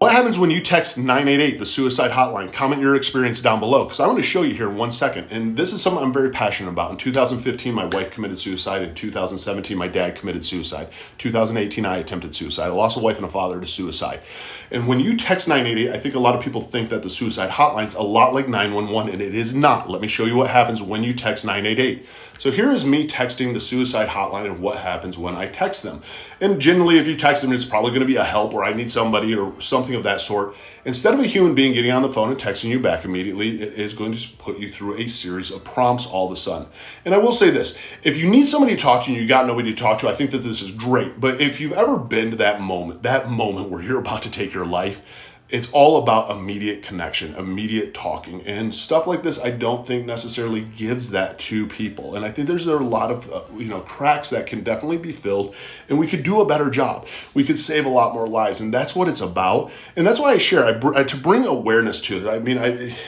What happens when you text 988, the suicide hotline? Comment your experience down below, because I want to show you here in 1 second. And this is something I'm very passionate about. In 2015, my wife committed suicide. In 2017, my dad committed suicide. 2018, I attempted suicide. I lost a wife and a father to suicide. And when you text 988, I think a lot of people think that the suicide hotline's a lot like 911, and it is not. Let me show you what happens when you text 988. So here is me texting the suicide hotline and what happens when I text them. And generally, if you text them, it's probably going to be a help or I need somebody or something of that sort. Instead of a human being getting on the phone and texting you back immediately, it is going to put you through a series of prompts all of a sudden. And I will say this, if you need somebody to talk to and you got nobody to talk to, I think that this is great. But if you've ever been to that moment where you're about to take your life, it's all about immediate connection, immediate talking, and stuff like this. I don't think necessarily gives that to people, and I think there's a lot of cracks that can definitely be filled, and we could do a better job. We could save a lot more lives, and that's what it's about. And that's why I share to bring awareness to it. I mean,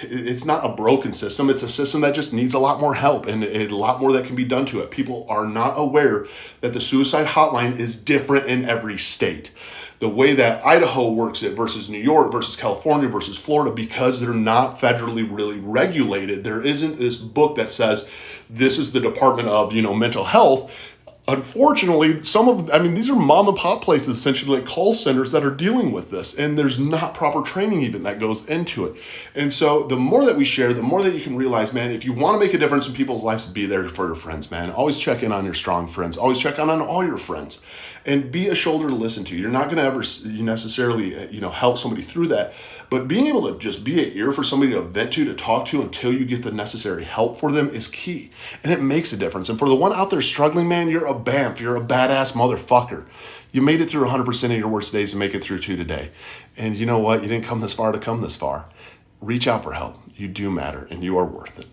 it's not a broken system; it's a system that just needs a lot more help and a lot more that can be done to it. People are not aware that the suicide hotline is different in every state. The way that Idaho works it versus New York versus California versus Florida, because they're not federally really regulated. There isn't this book that says this is the Department of, mental health. Unfortunately, these are mom and pop places, essentially like call centers that are dealing with this, and there's not proper training even that goes into it. And so the more that we share, the more that you can realize, man, if you want to make a difference in people's lives, be there for your friends, man. Always check in on your strong friends. Always check on all your friends, and be a shoulder to listen to. You're not going to ever necessarily, help somebody through that, but being able to just be an ear for somebody to vent to talk to until you get the necessary help for them is key, and it makes a difference. And for the one out there struggling, man, you're a BAMF, you're a badass motherfucker. You made it through 100% of your worst days and make it through 2 today. And you know what? You didn't come this far to come this far. Reach out for help. You do matter, and you are worth it.